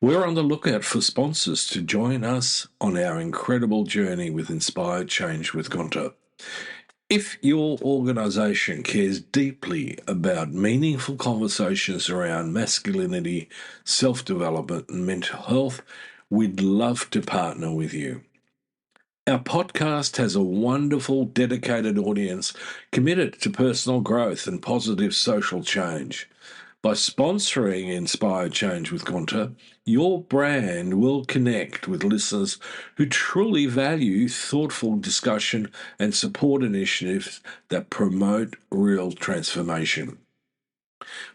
We're on the lookout for sponsors to join us on our incredible journey with Inspired Change with Gunter. If your organisation cares deeply about meaningful conversations around masculinity, self-development and mental health, we'd love to partner with you. Our podcast has a wonderful, dedicated audience committed to personal growth and positive social change. By sponsoring Inspired Change with Gunter, your brand will connect with listeners who truly value thoughtful discussion and support initiatives that promote real transformation.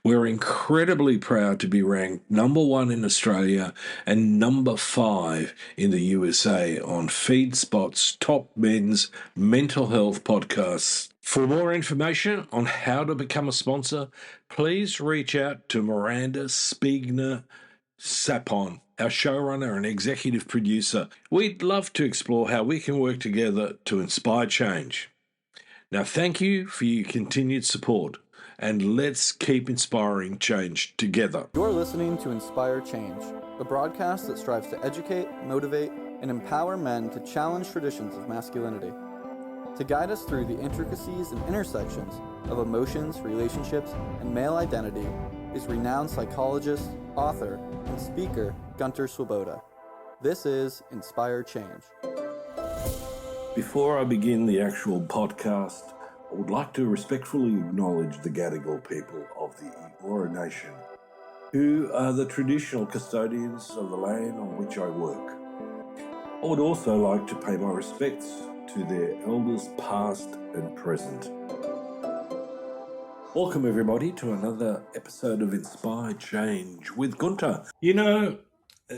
We're incredibly proud to be ranked number 1 in Australia and number 5 in the USA on FeedSpot's top men's mental health podcasts. For more information on how to become a sponsor, please reach out to Miranda Spiegner Sapon, our showrunner and executive producer. We'd love to explore how we can work together to inspire change. Now, thank you for your continued support, and let's keep inspiring change together. You're listening to Inspire Change, a broadcast that strives to educate, motivate, and empower men to challenge traditions of masculinity. To guide us through the intricacies and intersections of emotions, relationships, and male identity is renowned psychologist, author, and speaker Gunter Swoboda. This is Inspire Change. Before I begin the actual podcast, I would like to respectfully acknowledge the Gadigal people of the Eora Nation, who are the traditional custodians of the land on which I work. I would also like to pay my respects to their elders past and present. Welcome everybody to another episode of Inspired Change with Gunter. You know,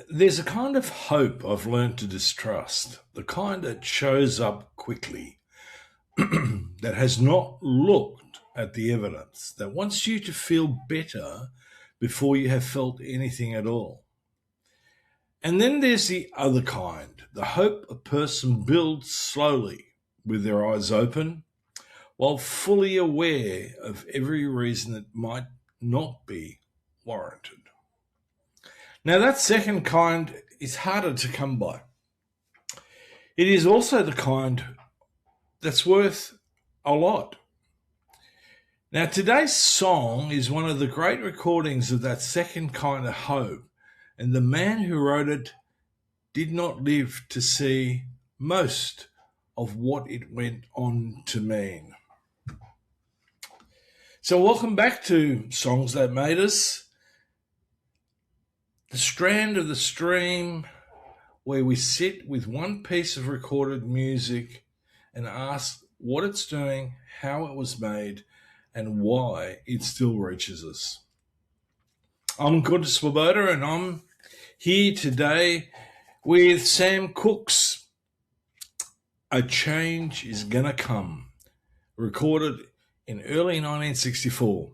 there's a kind of hope I've learned to distrust, the kind that shows up quickly, that has not looked at the evidence, that wants you to feel better before you have felt anything at all. And then there's the other kind, the hope a person builds slowly with their eyes open, while fully aware of every reason it might not be warranted. Now, that second kind is harder to come by. It is also the kind that's worth a lot. Now, today's song is one of the great recordings of that second kind of hope, and the man who wrote it did not live to see most of what it went on to mean. So welcome back to Songs That Made Us, the strand of the stream where we sit with one piece of recorded music and ask what it's doing, how it was made, and why it still reaches us. I'm Gunter Swoboda, and I'm here today with Sam Cooke's A Change Is Gonna Come, recorded in early 1964.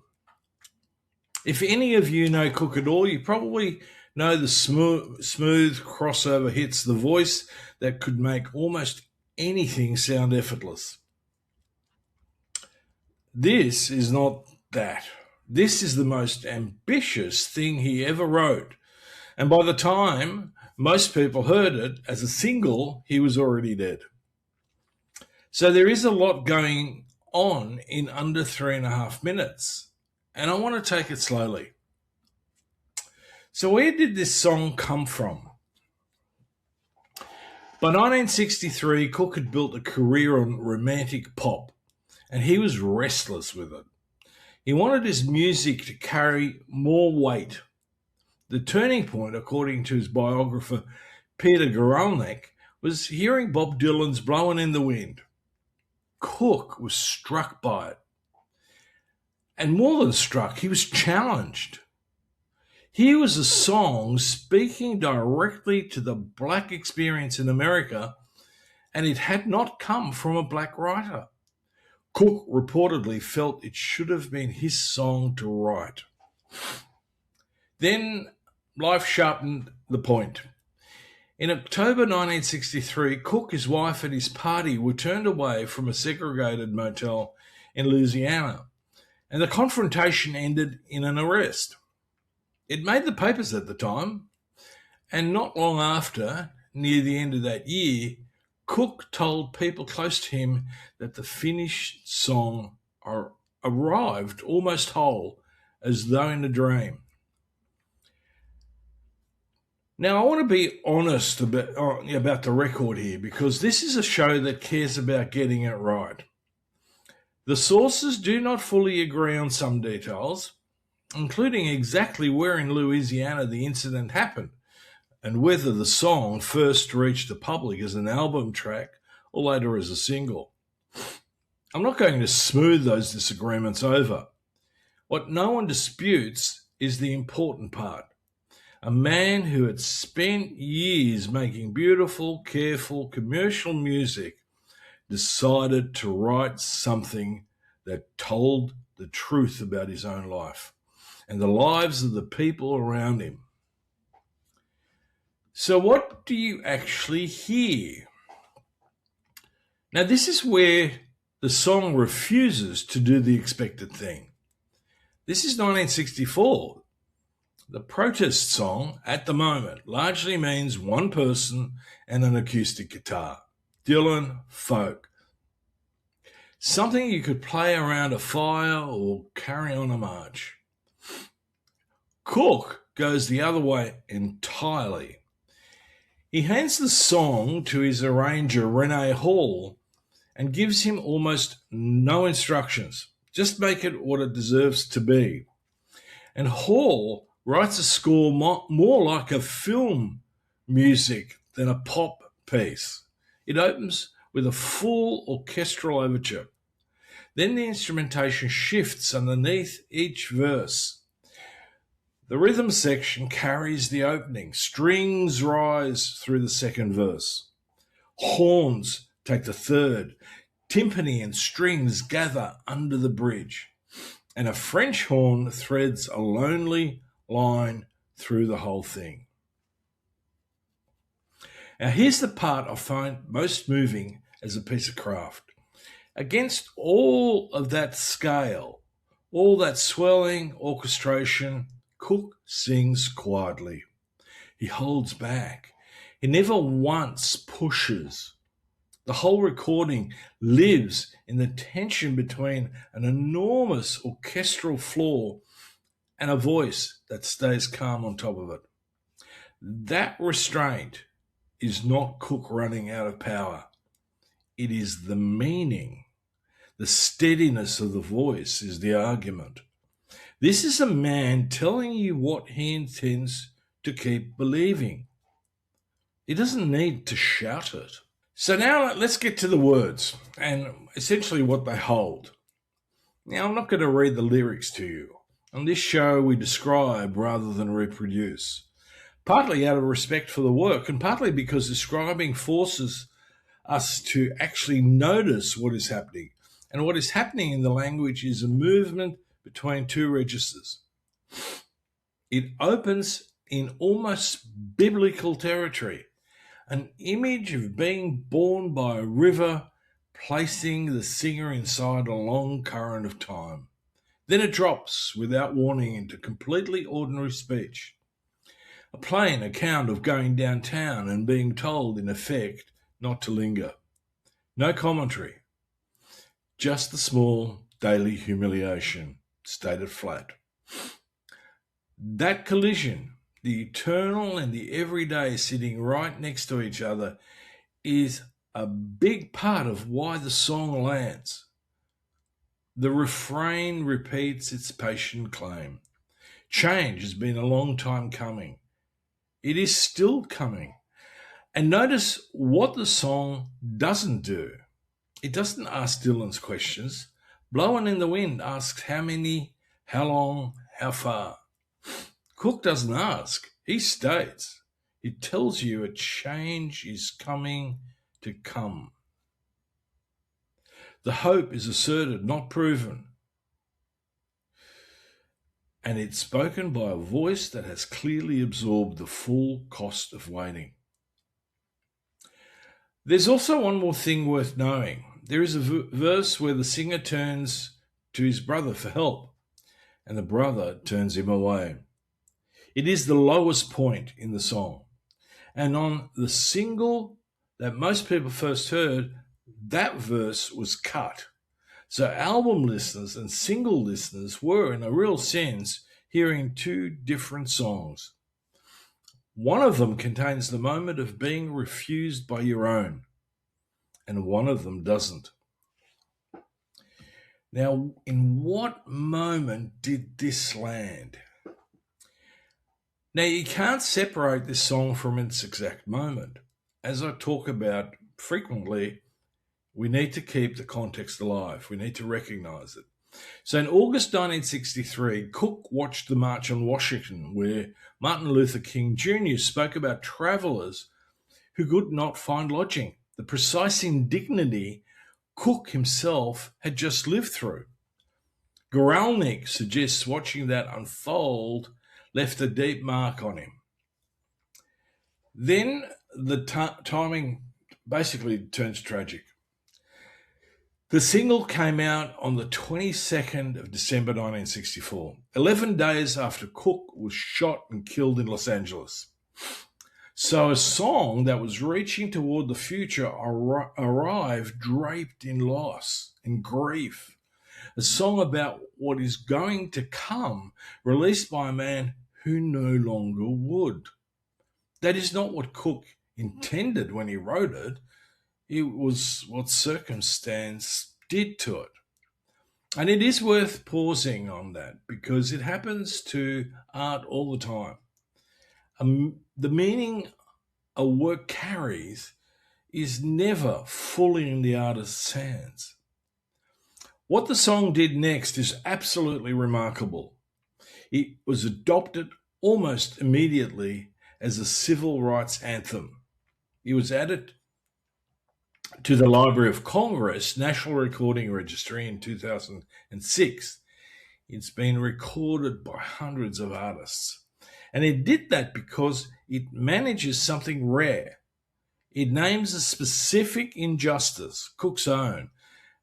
If any of you know Cooke at all, you probably know the smooth crossover hits, the voice that could make almost anything sound effortless. This is not that. This is the most ambitious thing he ever wrote. And by the time most people heard it as a single, he was already dead. So there is a lot going on in under 3.5 minutes, and I want to take it slowly. So where did this song come from? By 1963, Cooke had built a career on romantic pop, and he was restless with it. He wanted his music to carry more weight. The turning point, according to his biographer Peter Guralnick, was hearing Bob Dylan's Blowin' in the Wind. Cooke was struck by it. And more than struck, he was challenged. Here was a song speaking directly to the black experience in America, and it had not come from a black writer. Cooke reportedly felt it should have been his song to write. Then life sharpened the point. In October 1963, Cooke, his wife, and his party were turned away from a segregated motel in Louisiana, and the confrontation ended in an arrest. It made the papers at the time, And not long after, near the end of that year, Cooke told people close to him that the finished song arrived almost whole, as though in a dream. Now, I want to be honest about the record here, because this is a show that cares about getting it right. The sources do not fully agree on some details, including exactly where in Louisiana the incident happened, and whether the song first reached the public as an album track or later as a single. I'm not going to smooth those disagreements over. What no one disputes is the important part. A man who had spent years making beautiful, careful, commercial music decided to write something that told the truth about his own life and the lives of the people around him. So what do you actually hear? Now, this is where the song refuses to do the expected thing. This is 1964. The protest song, at the moment, largely means one person and an acoustic guitar. Dylan, folk. Something you could play around a fire or carry on a march. Cooke goes the other way entirely. He hands the song to his arranger, Renee Hall, and gives him almost no instructions. Just make it what it deserves to be. And Hall writes a score more like a film music than a pop piece. It opens with a full orchestral overture. Then the instrumentation shifts underneath each verse. The rhythm section carries the opening. Strings rise through the second verse. Horns take the third. Timpani and strings gather under the bridge. And a French horn threads a lonely line through the whole thing. Now, here's the part I find most moving as a piece of craft. Against all of that scale, all that swelling orchestration, Cooke sings quietly. He holds back. He never once pushes. The whole recording lives in the tension between an enormous orchestral floor and a voice that stays calm on top of it. That restraint is not Cooke running out of power. It is the meaning. The steadiness of the voice is the argument. This is a man telling you what he intends to keep believing. He doesn't need to shout it. So now let's get to the words and essentially what they hold. Now, I'm not going to read the lyrics to you. On this show, we describe rather than reproduce, partly out of respect for the work and partly because describing forces us to actually notice what is happening. And what is happening in the language is a movement between two registers. It opens in almost biblical territory, an image of being borne by a river, placing the singer inside a long current of time. Then it drops without warning into completely ordinary speech. A plain account of going downtown and being told, in effect, not to linger. No commentary. Just the small daily humiliation, stated flat. That collision, the eternal and the everyday sitting right next to each other, is a big part of why the song lands. The refrain repeats its patient claim. Change has been a long time coming. It is still coming. And notice what the song doesn't do. It doesn't ask Dylan's questions. Blowing in the Wind asks how many, how long, how far. Cooke doesn't ask. He states. He tells you a change is coming to come. The hope is asserted, not proven. And it's spoken by a voice that has clearly absorbed the full cost of waiting. There's also one more thing worth knowing. There is a verse where the singer turns to his brother for help, and the brother turns him away. It is the lowest point in the song. And on the single that most people first heard, that verse was cut. So album listeners and single listeners were, in a real sense, hearing two different songs. One of them contains the moment of being refused by your own, and one of them doesn't. Now, in what moment did this land? Now, you can't separate this song from its exact moment. As I talk about frequently, we need to keep the context alive. We need to recognize it. So in August 1963, Cooke watched the March on Washington, where Martin Luther King Jr. spoke about travelers who could not find lodging, the precise indignity Cooke himself had just lived through. Guralnick suggests watching that unfold left a deep mark on him. Then the timing basically turns tragic. The single came out on the 22nd of December 1964, 11 days after Cooke was shot and killed in Los Angeles. So a song that was reaching toward the future arrived draped in loss and grief. A song about what is going to come, released by a man who no longer would. That is not what Cooke intended when he wrote it. It was what circumstance did to it. And it is worth pausing on that because it happens to art all the time. The meaning a work carries is never fully in the artist's hands. What the song did next is absolutely remarkable. It was adopted almost immediately as a civil rights anthem. It was added to the Library of Congress National Recording Registry in 2006. It's been recorded by hundreds of artists. And it did that because it manages something rare. It names a specific injustice, Cooke's own,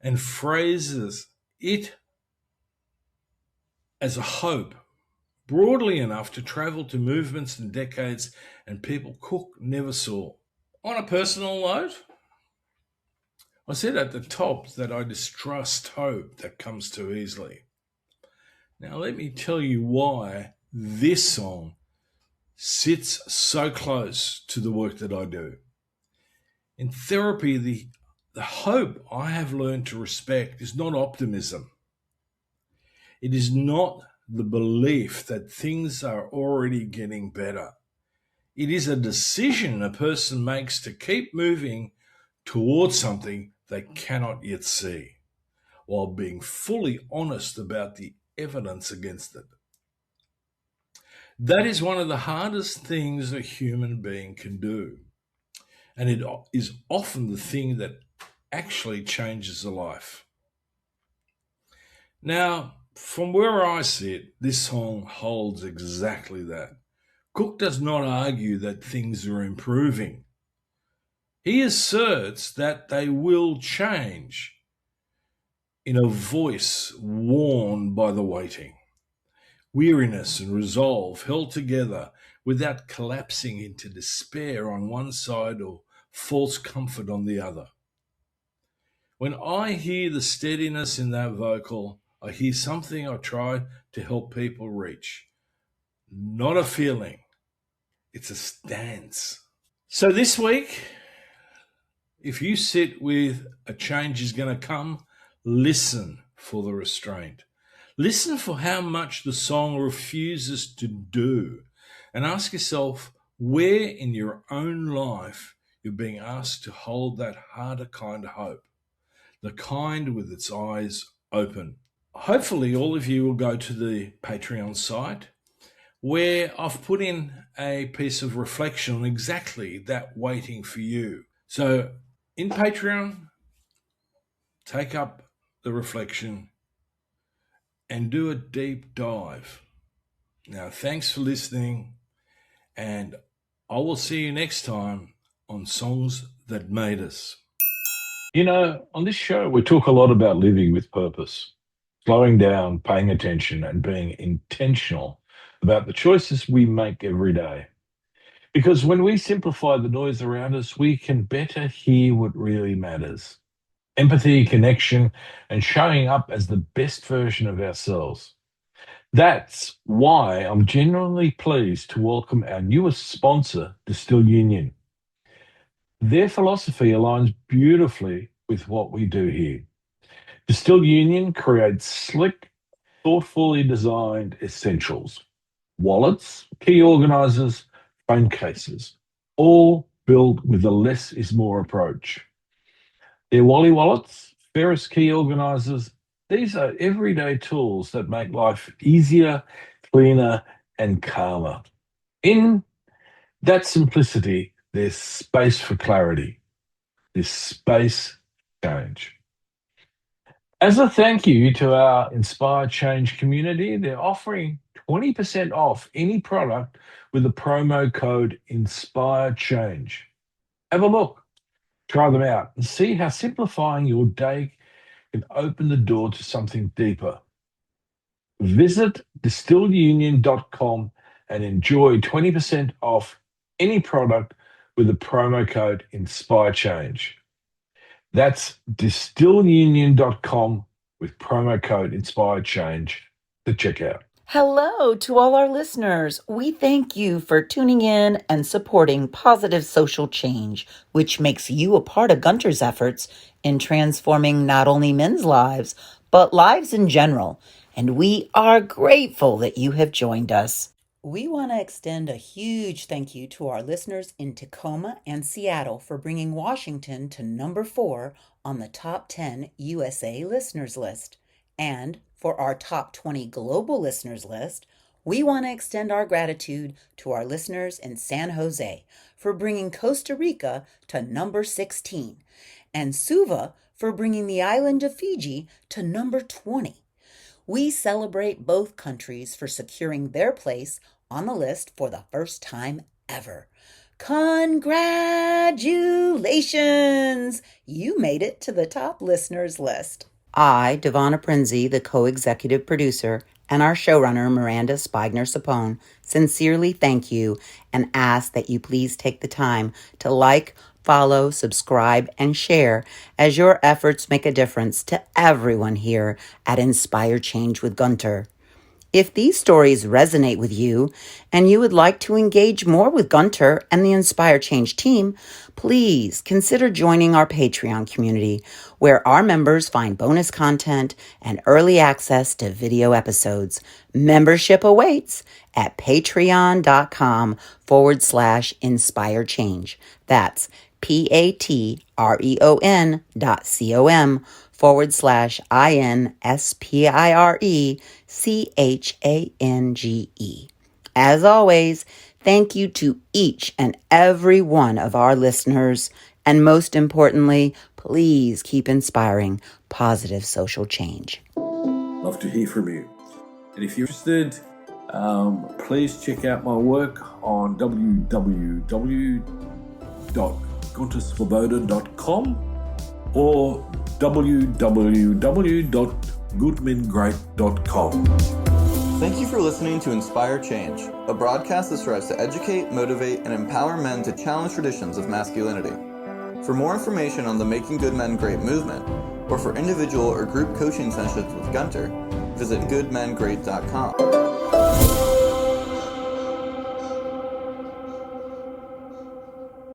and phrases it as a hope broadly enough to travel to movements and decades and people Cooke never saw. On a personal note, I said at the top that I distrust hope that comes too easily. Now let me tell you why this song sits so close to the work that I do. In therapy, the hope I have learned to respect is not optimism. It is not the belief that things are already getting better. It is a decision a person makes to keep moving towards something they cannot yet see, while being fully honest about the evidence against it. That is one of the hardest things a human being can do. And it is often the thing that actually changes a life. Now, from where I sit, this song holds exactly that. Cooke does not argue that things are improving. He asserts that they will change in a voice worn by the waiting. Weariness and resolve held together without collapsing into despair on one side or false comfort on the other. When I hear the steadiness in that vocal, I hear something I try to help people reach. Not a feeling, it's a stance. So this week, if you sit with a change is going to come, listen for the restraint. Listen for how much the song refuses to do, and ask yourself where in your own life you're being asked to hold that harder kind of hope, the kind with its eyes open. Hopefully all of you will go to the Patreon site where I've put in a piece of reflection on exactly that waiting for you. So in Patreon, take up the reflection and do a deep dive. Now, thanks for listening, and I will see you next time on Songs That Made Us. You know, on this show, we talk a lot about living with purpose, slowing down, paying attention, and being intentional about the choices we make every day. Because when we simplify the noise around us, we can better hear what really matters. Empathy, connection, and showing up as the best version of ourselves. That's why I'm genuinely pleased to welcome our newest sponsor, Distill Union. Their philosophy aligns beautifully with what we do here. Distill Union creates slick, thoughtfully designed essentials, wallets, key organizers, phone cases, all built with a less is more approach. Their Wally wallets, Ferris key organizers, these are everyday tools that make life easier, cleaner, and calmer. In that simplicity, there's space for clarity, there's space for change. As a thank you to our Inspire Change community, they're offering 20% off any product with the promo code Inspire Change. Have a look, try them out, and see how simplifying your day can open the door to something deeper. Visit distillunion.com and enjoy 20% off any product with the promo code Inspire Change. That's distillunion.com with promo code Inspire Change to check out. Hello to all our listeners. We thank you for tuning in and supporting positive social change, which makes you a part of Gunter's efforts in transforming not only men's lives, but lives in general. And we are grateful that you have joined us. We want to extend a huge thank you to our listeners in Tacoma and Seattle for bringing Washington to number 4 on the top 10 USA listeners list. And for our top 20 global listeners list, we want to extend our gratitude to our listeners in San Jose for bringing Costa Rica to number 16 and Suva for bringing the island of Fiji to number 20. We celebrate both countries for securing their place on the list for the first time ever. Congratulations! You made it to the top listeners list. I, Devonna Prinzi, the co-executive producer, and our showrunner, Miranda Spigner-Sapone, sincerely thank you and ask that you please take the time to like, follow, subscribe, and share as your efforts make a difference to everyone here at Inspire Change with Gunter. If these stories resonate with you and you would like to engage more with Gunter and the Inspire Change team, please consider joining our Patreon community, where our members find bonus content and early access to video episodes. Membership awaits at patreon.com/Inspire Change. That's patreon.com/INSPIRECHANGE. As always, thank you to each and every one of our listeners. And most importantly, please keep inspiring positive social change. Love to hear from you. And if you're interested, please check out my work on www.guntersvoboda.com or www.goodmengreat.com. Thank you for listening to Inspire Change, a broadcast that strives to educate, motivate, and empower men to challenge traditions of masculinity. For more information on the Making Good Men Great movement, or for individual or group coaching sessions with Gunter, visit goodmengreat.com.